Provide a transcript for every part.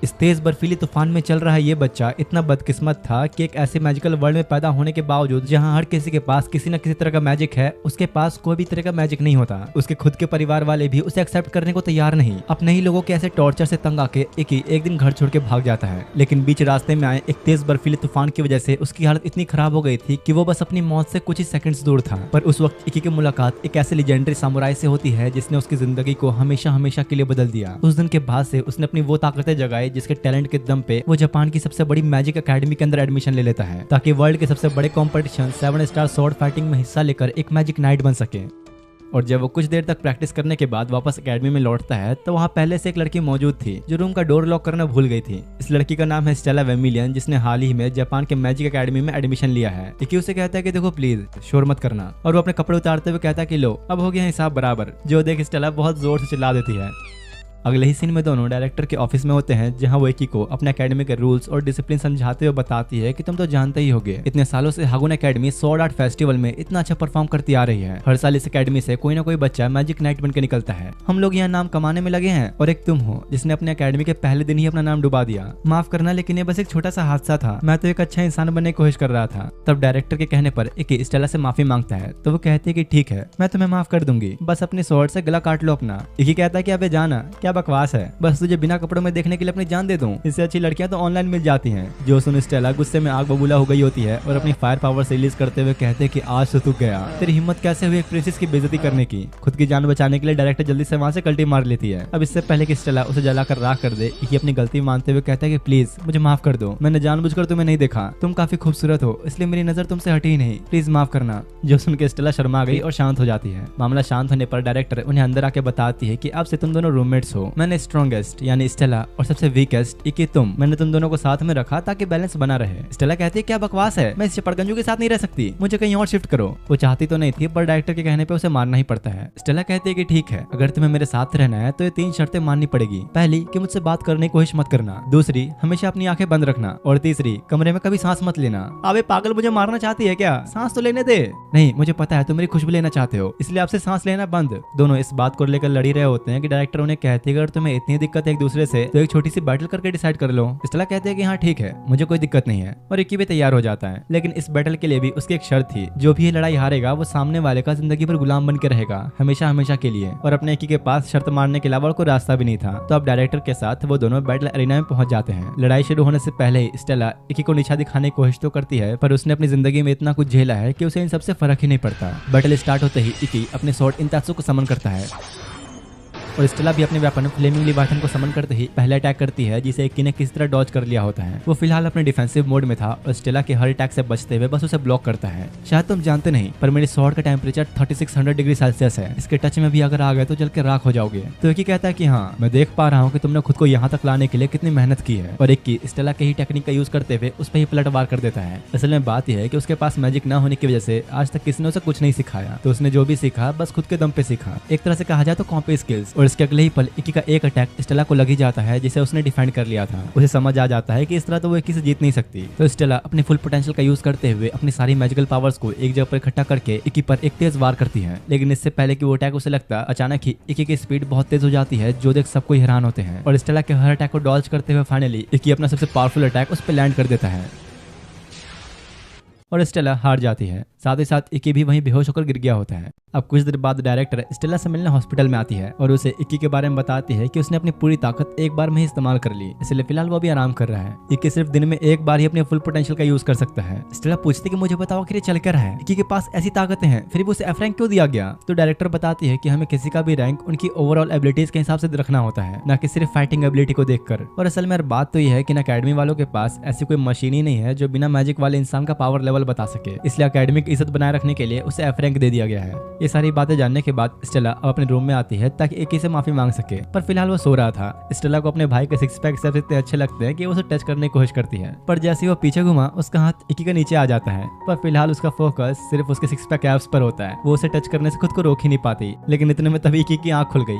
इस तेज बर्फीली तूफान में चल रहा ये बच्चा इतना बदकिस्मत था कि एक ऐसे मैजिकल वर्ल्ड में पैदा होने के बावजूद जहाँ हर किसी के पास किसी न किसी तरह का मैजिक है, उसके पास कोई भी तरह का मैजिक नहीं होता। उसके खुद के परिवार वाले भी उसे एक्सेप्ट करने को तैयार नहीं। अपने ही लोगों के ऐसे टॉर्चर से तंग आके इकी एक दिन घर छोड़ के भाग जाता है, लेकिन बीच रास्ते में आए एक तेज बर्फीले तूफान की वजह से उसकी हालत इतनी खराब हो गई थी कि वो बस अपनी मौत से कुछ ही सेकंड्स दूर था। पर उस वक्त इकी की मुलाकात एक ऐसे लेजेंडरी सामुराई से होती है जिसने उसकी जिंदगी को हमेशा हमेशा के लिए बदल दिया। उस दिन के बाद से उसने अपनी वो ताकतें जगाई जिसके टैलेंट के दम पे वो जापान की सबसे बड़ी मैजिक एकेडमी के अंदर एडमिशन ले लेता है, ताकि वर्ल्ड के सबसे बड़े कॉम्पिटिशन 7 स्टार स्वॉर्ड फाइटिंग में हिस्सा लेकर एक मैजिक नाइट बन सके। और जब वो कुछ देर तक प्रैक्टिस करने के बाद वापस एकेडमी में लौटता है तो वहाँ पहले से एक लड़की मौजूद थी जो रूम का डोर लॉक करना भूल गई थी। इस लड़की का नाम है स्टेला वेमिलियन, जिसने हाल ही में जापान के मैजिक एकेडमी में एडमिशन लिया है। इकी उसे कहता है कि देखो प्लीज शोर मत करना, और वो अपने कपड़े उतारते हुए कहता है कि लो अब हो गया हिसाब बराबर, जो देख स्टेला बहुत जोर से चिल्ला देती है। अगले ही सीन में दोनों डायरेक्टर के ऑफिस में होते हैं, जहां वो इकी को अपने एकेडमी के रूल्स और डिसिप्लिन समझाते हुए बताती है कि तुम तो जानते ही होगे, इतने सालों से हागुन एकेडमी स्वॉर्ड आर्ट फेस्टिवल में इतना अच्छा परफॉर्म करती आ रही है। हर साल इस एकेडमी से कोई ना कोई बच्चा मैजिक नाइट बन के निकलता है। हम लोग यहाँ नाम कमाने में लगे हैं और एक तुम हो जिसने अपने एकेडमी के पहले दिन ही अपना नाम डुबा दिया। माफ करना, लेकिन ये बस एक छोटा सा हादसा था, मैं तो एक अच्छा इंसान बनने की कोशिश कर रहा था। तब डायरेक्टर के कहने पर इकी स्टेला से माफी मांगता है तो वो कहती है कि ठीक है मैं तुम्हें माफ कर दूंगी, बस अपने स्वॉर्ड से गला काट लो अपना। इकी कहता है कि अबे जाना, क्या बकवास है, बस तुझे बिना कपड़ों में देखने के लिए अपनी जान दे दूं, इससे अच्छी लड़कियां तो ऑनलाइन मिल जाती हैं। जो सुन स्टेला गुस्से में आग बबूला हो गई होती है और अपनी फायर पावर से रिलीज करते हुए कहते हैं कि आज तो तू गया, तेरी हिम्मत कैसे हुई एक प्रिंसेस की बेइज्जती करने की। खुद की जान बचाने के लिए डायरेक्टर जल्दी से वहां से कल्टी मार लेती है। अब इससे पहले कि स्टेला उसे जलाकर राख कर दे, ये अपनी गलती मानते हुए कहता है कि प्लीज मुझे माफ कर दो, मैंने जानबूझकर तुम्हें नहीं देखा, तुम काफी खूबसूरत हो इसलिए मेरी नजर तुमसे हटी ही नहीं, प्लीज माफ करना। जो सुन के स्टेला शर्मा गई और शांत हो जाती है। मामला शांत होने पर डायरेक्टर उन्हें अंदर आके बताती है कि अब से तुम दोनों रूममेट्स हो, मैंने स्ट्रॉन्गेस्ट यानी स्टेला और सबसे वीकेस्ट इकी तुम, मैंने तुम दोनों को साथ में रखा ताकि बैलेंस बना रहे। स्टेला कहती है क्या बकवास है, मैं इस चपड़गंजू के साथ नहीं रह सकती, मुझे कहीं और शिफ्ट करो। वो चाहती तो नहीं थी पर डायरेक्टर के कहने पे उसे मानना ही पड़ता है। स्टेला कहती है कि ठीक है, अगर तुम्हें मेरे साथ रहना है तो ये 3 शर्तें माननी पड़ेगी। पहली कि मुझसे बात करने की कोशिश मत करना, दूसरी हमेशा अपनी आंखें बंद रखना, और तीसरी कमरे में कभी सांस मत लेना। अबे पागल, मुझे मारना चाहती है क्या, सांस तो लेने दे। नहीं, मुझे पता है तुम मेरी खुशबू लेना चाहते हो, इसलिए आपसे सांस लेना बंद। दोनों इस बात को लेकर लड़ी रहे होते हैं कि डायरेक्टर उन्हें कहती है अगर तुम्हें इतनी दिक्कत है एक दूसरे से तो एक छोटी सी बैटल करके डिसाइड कर लो। स्टेला कहते हैं कि हाँ ठीक है, मुझे कोई दिक्कत नहीं है, और इकी भी तैयार हो जाता है। लेकिन इस बैटल के लिए भी उसकी एक शर्त थी, जो भी ये लड़ाई हारेगा वो सामने वाले का जिंदगी भर गुलाम बन के रहेगा, हमेशा हमेशा के लिए। और अपने इकी के पास शर्त मारने के अलावा कोई रास्ता भी नहीं था। तो अब डायरेक्टर के साथ वो दोनों बैटल एरिना में पहुंच जाते हैं। लड़ाई शुरू होने से पहले ही स्टेला इकी को नीचा दिखाने की कोशिश तो करती है, पर उसने अपनी जिंदगी में इतना कुछ झेला है कि उसे इन सबसे फर्क ही नहीं पड़ता। बैटल स्टार्ट होते ही इकी अपने स्वॉर्ड इंतात्सु को समन करता है और स्टेला भी अपने वेपन फ्लेमिंग लिवाथन को समन करते ही पहले अटैक करती है, जिसे इक्की ने किस तरह डॉज कर लिया होता है। वो फिलहाल अपने डिफेंसिव मोड में था और स्टेला के हर अटैक से बचते हुए बस उसे ब्लॉक करता है। शायद तुम जानते नहीं पर मेरी स्वॉर्ड का टेम्परेचर 3600 डिग्री सेल्सियस है, इसके टच में भी अगर आ गए तो जल के राख हो जाओगे। तो इक्की कहता है कि हाँ मैं देख पा रहा हूँ कि तुमने खुद को यहाँ तक लाने के लिए कितनी मेहनत की है, और इक्की स्टेला के ही टेक्निक का यूज करते हुए उस पर ही पलटवार कर देता है। असल में बात यह है कि उसके पास मैजिक न होने की वजह से आज तक किसी ने उसे कुछ नहीं सिखाया, तो उसने जो भी सीखा बस खुद के दम पे सीखा, एक तरह से कहा जाए तो कॉपी स्किल्स। और इसके अगले ही पल इक्की का एक अटैक स्टेला को लग ही जाता है, जिसे उसने डिफेंड कर लिया था। उसे समझ आ जाता है कि इस तरह तो वो इक्की से जीत नहीं सकती। तो स्टेला अपनी फुल पोटेंशियल का यूज करते हुए अपनी सारी मैजिकल पावर्स को एक जगह पर इकट्ठा करके इक्की पर एक तेज वार करती है। लेकिन इससे पहले कि वो अटैक उसे लगता, अचानक ही इक्की की स्पीड बहुत तेज हो जाती है, जो देख सबको हैरान होते हैं। और स्टेला के हर अटैक को डॉज करते हुए फाइनली इक्की अपना सबसे पावरफुल अटैक उस पर लैंड कर देता है और स्टेला हार जाती है। साथ ही साथ इक्की भी वहीं बेहोश होकर गिर गया होता है। अब कुछ देर बाद डायरेक्टर स्टेला से मिलने हॉस्पिटल में आती है और उसे इक्की के बारे में बताती है कि उसने अपनी पूरी ताकत एक बार में ही इस्तेमाल कर ली, इसलिए फिलहाल वो भी आराम कर रहा है। इक्की सिर्फ दिन में एक बार ही अपने फुल पोटेंशियल का यूज कर सकता है। स्टेला पूछती कि मुझे बताओ कि ये चल कर है, इक्की के पास ऐसी ताकतें हैं फिर भी उसे एफ रैंक क्यों दिया गया। तो डायरेक्टर बताती है कि हमें किसी का भी रैंक उनकी ओवरऑल एबिलिटीज के हिसाब से रखना होता है, न कि सिर्फ फाइटिंग एबिलिटी को देखकर। और असल में बात तो यह है कि अकेडमी वालों के पास ऐसी कोई मशीन ही नहीं है जो बिना मैजिक वाले इंसान का पावर लेवल बता सके, इसलिए अकेडमी की इज्जत बनाए रखने के लिए उसे एफ रैंक दे दिया गया है। ये सारी बातें जानने के बाद स्टेला अब अपने रूम में आती है ताकि इक्की से माफी मांग सके, पर फिलहाल वो सो रहा था। स्टेला को अपने भाई के सिक्स पैक सब इतने अच्छे लगते हैं कि वो उसे टच करने की कोशिश करती है, पर जैसे ही वो पीछे घुमा उसका हाथ इक्की के नीचे आ जाता है। पर फिलहाल उसका फोकस सिर्फ उसके सिक्स पैक एब्स पर होता है। वो उसे टच करने से खुद को रोक ही नहीं पाती, लेकिन इतने में तभी इक्की की आंख खुल गई।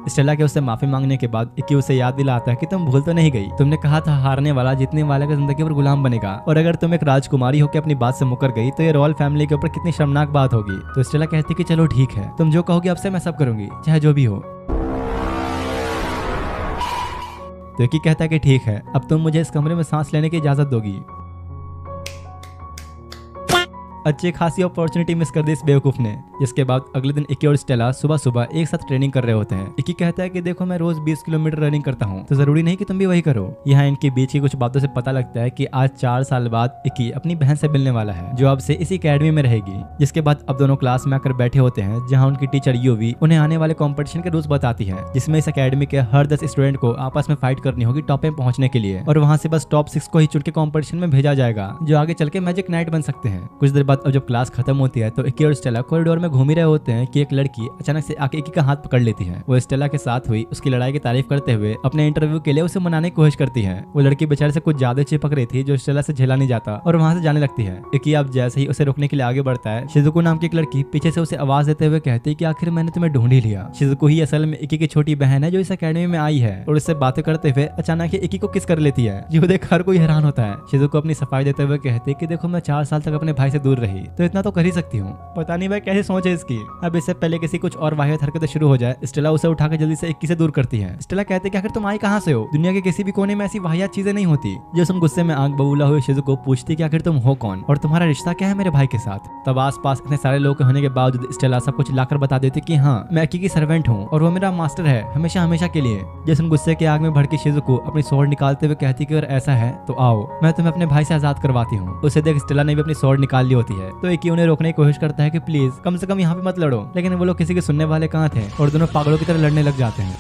स्टेला के उससे माफी मांगने के बाद इक्की उसे याद दिलाता है कि तुम भूल तो नहीं गई, तुमने कहा था हारने वाला जीतने वाले का जिंदगी भर गुलाम बनेगा, और अगर तुम एक राजकुमारी होकर अपनी बात से मुकर गई तो ये रॉयल फैमिली के ऊपर कितनी शर्मनाक बात होगी। तो स्टेला कहती कि चलो ठीक है, तुम जो कहोगी अब से मैं सब करूंगी, चाहे जो भी हो। तो इकी कहता है कि ठीक है, अब तुम मुझे इस कमरे में सांस लेने की इजाजत दोगी। अच्छी खासी अपॉर्चुनिटी मिस कर दी इस बेवकूफ ने। जिसके बाद अगले दिन इकी और स्टेला सुबह सुबह एक साथ ट्रेनिंग कर रहे होते हैं। इकी कहता है कि देखो मैं रोज 20 किलोमीटर रनिंग करता हूँ, तो जरूरी नहीं कि तुम भी वही करो। यहाँ इनके बीच की कुछ बातों से पता लगता है कि आज 4 साल बाद इकी अपनी बहन से मिलने वाला है, जो अब से इसी अकेडमी में रहेगी। जिसके बाद अब दोनों क्लास में आकर बैठे होते हैं, जहाँ उनकी टीचर यूवी उन्हें आने वाले कॉम्पिटिशन के रूल्स बताती है, जिसमें इस अकेडमी के हर 10 स्टूडेंट को आपस में फाइट करनी होगी टॉप में पहुंचने के लिए, और वहाँ से बस टॉप 6 को ही चुन के कॉम्पिटिशन में भेजा जाएगा, जो आगे चल के मैजिक नाइट बन सकते हैं। कुछ देर बाद अब जब क्लास खत्म होती है तो इकी और स्टेला कॉरिडोर में घूम ही रहे होते हैं कि एक लड़की अचानक से आके इकी का हाथ पकड़ लेती है। वो स्टेला के साथ हुई उसकी लड़ाई की तारीफ करते हुए अपने इंटरव्यू के लिए उसे मनाने की कोशिश करती है। वो लड़की बेचारे से कुछ ज्यादा चिपक रही थी, जो स्टेला से झेला नहीं जाता और वहां से जाने लगती है। इकी अब जैसे ही उसे रोकने के लिए आगे बढ़ता है, शिजुको नाम की एक लड़की पीछे से उसे आवाज देते हुए कहती है कि आखिर मैंने तुम्हें ढूंढ ही लिया। शिजुको ही असल में इकी की छोटी बहन है, जो इस अकेडमी में आई है, और उससे बातें करते हुए अचानक इकी को किस कर लेती है, जो देख हर कोई हैरान होता है। शिजुको अपनी सफाई देते हुए कहती है कि देखो मैं 4 साल तक अपने भाई से दूर रही, तो इतना तो कर ही सकती हूँ। पता नहीं भाई कैसे सोच है इसकी। अब इससे पहले किसी कुछ और वाहियात हरकतें शुरू हो जाए, स्टेला उसे उठाकर जल्दी से इक्की से दूर करती है। स्टेला कहते हैं कि आखिर तुम आई कहाँ से हो? दुनिया के किसी भी कोने में ऐसी वाहियात चीजें नहीं होती। जो सुन गुस्से में आंख बबूला हुए शिजुको पूछती कि आखिर तुम हो कौन और तुम्हारा रिश्ता क्या है मेरे भाई के साथ। तब आसपास इतने सारे लोग होने के बावजूद स्टेला सब कुछ लाकर बता देती कि हाँ मैं इक्की की सर्वेंट हूँ और वो मेरा मास्टर है हमेशा हमेशा के लिए। जैसे गुस्से के आग में भड़की शिजुको अपनी स्वॉर्ड निकालते हुए कहती कि अगर ऐसा है तो आओ मैं तुम्हें अपने भाई से आजाद करवाती हूँ। उसे देख स्टेला ने भी अपनी स्वॉर्ड निकाल ली होती है, तो इक्की उन्हें रोकने की कोशिश करता है कि प्लीज कम से कम यहाँ पे मत लड़ो, लेकिन वो लोग किसी के सुनने वाले कहाँ थे और दोनों पागलों की तरह लड़ने लग जाते हैं।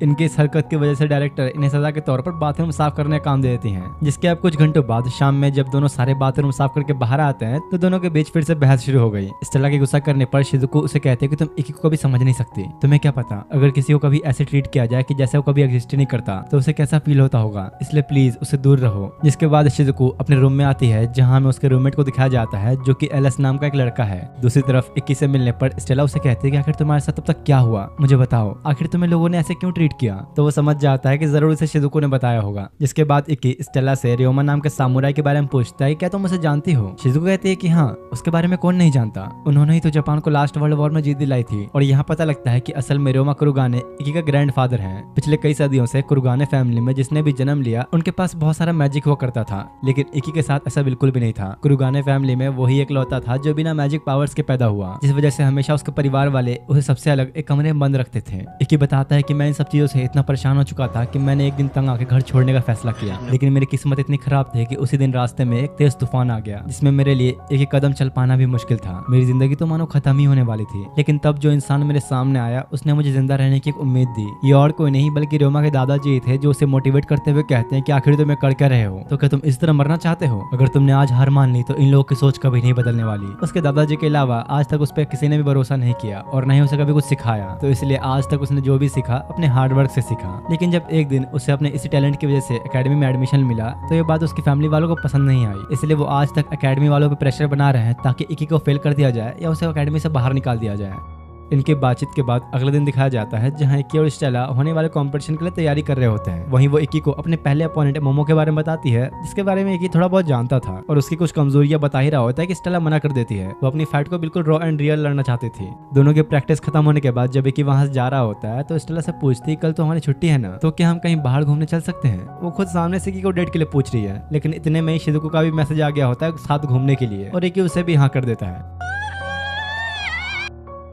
इनकी इस हरकत की वजह से डायरेक्टर इन्हें सजा के तौर पर बाथरूम साफ करने का काम दे देती हैं। जिसके अब कुछ घंटों बाद शाम में जब दोनों सारे बाथरूम साफ करके बाहर आते हैं, तो दोनों के बीच फिर से बहस शुरू हो गई। स्टेला के गुस्सा करने पर शिजुको उसे कहते हैं कि तुम इकी को कभी समझ नहीं सकती। तुम्हें क्या पता अगर किसी को कभी ऐसे ट्रीट किया जाए कि जैसे वो कभी एग्जिस्ट ही नहीं करता, तो उसे कैसा फील होता होगा, इसलिए प्लीज उससे दूर रहो। जिसके बाद शिजुको अपने रूम में आती है, जहाँ में उसके रूममेट को दिखाया जाता है, जो कि एलएस नाम का एक लड़का है। दूसरी तरफ इक्की से मिलने पर स्टेला उसे कहती है कि आखिर तुम्हारे साथ तब तक क्या हुआ, मुझे बताओ, आखिर तुम्हें लोगों ने ऐसे क्यों ट्रीट किया। तो वो समझ जाता है कि जरूर इसे शिजुको ने बताया होगा। जिसके बाद इक्की स्टेला से रियोमा नाम के सामुराई के बारे में पूछता है, क्या तुम उसे जानती हो? शिजुको कहती है कि हाँ, उसके बारे में कौन नहीं जानता, उन्होंने ही तो जापान को लास्ट वर्ल्ड वॉर में जीत दिलाई थी। और यहाँ पता लगता है कि असल में रियोमा कुरुगाने इक्की का ग्रैंडफादर है। पिछले कई सदियों से कुरुगाने फैमिली में जिसने भी जन्म लिया उनके पास बहुत सारा मैजिक हुआ करता था, लेकिन इक्की के साथ ऐसा बिल्कुल भी नहीं था। कुरुगाने फैमिली में वही एकलौता था जो बिना मैजिक पावर्स के पैदा हुआ, जिस वजह से हमेशा उसके परिवार वाले उसे सबसे अलग एक कमरे में बंद रखते थे। इक्की बताता है कि मैं इन सब चीजों से इतना परेशान हो चुका था कि मैंने एक दिन तंग आके घर छोड़ने का फैसला किया, लेकिन मेरी किस्मत इतनी खराब थी कि उसी दिन रास्ते में एक तेज तूफान आ गया, जिसमें मेरे लिए एक कदम चल पाना भी मुश्किल था। मेरी जिंदगी तो मानो खत्म ही होने वाली थी, लेकिन तब जो इंसान मेरे सामने आया उसने मुझे जिंदा रहने की एक उम्मीद दी। ये और कोई नहीं बल्कि रियोमा के दादाजी थे, जो उसे मोटिवेट करते हुए कहते हैं कि आखिर तुम कर क्या रहे हो, तो क्या तुम इस तरह मरना चाहते हो? अगर तुमने आज हार मान ली तो इन लोगों की सोच कभी नहीं बदलने वाली। उसके दादाजी के अलावा आज तक उस पर किसी ने भी भरोसा नहीं किया और न ही उसे कभी कुछ सिखाया, तो इसलिए आज तक उसने जो भी सीखा अपने हार्डवर्क से सीखा। लेकिन जब एक दिन उसे अपने इसी टैलेंट की वजह से एकेडमी में एडमिशन मिला, तो ये बात उसकी फैमिली वालों को पसंद नहीं आई, इसलिए वो आज तक एकेडमी वालों पे प्रेशर बना रहे हैं ताकि इक्की को फेल कर दिया जाए या उसे एकेडमी से बाहर निकाल दिया जाए। इनके बातचीत के बाद अगले दिन दिखाया जाता है, जहां इक्की और स्टेला होने वाले कंपटीशन के लिए तैयारी कर रहे होते हैं। वहीं वो इक्की को अपने पहले अपोनेंट मोमो के बारे में बताती है, जिसके बारे में इक्की थोड़ा बहुत जानता था और उसकी कुछ कमजोरियां बता ही रहा होता है कि स्टेला मना कर देती है। वो अपनी फाइट को बिल्कुल रॉ एंड रियल लड़ना चाहती थी। दोनों की प्रैक्टिस खत्म होने के बाद जब इक्की वहां से जा रहा होता है, तो स्टेला से पूछती कल तो हमारी छुट्टी है ना, तो क्या हम कहीं बाहर घूमने चल सकते हैं? वो खुद सामने से इक्की को डेट के लिए पूछ रही है, लेकिन इतने में ही शिजुको का भी मैसेज आ गया होता है साथ घूमने के लिए, और इक्की उसे भी हाँ कर देता है।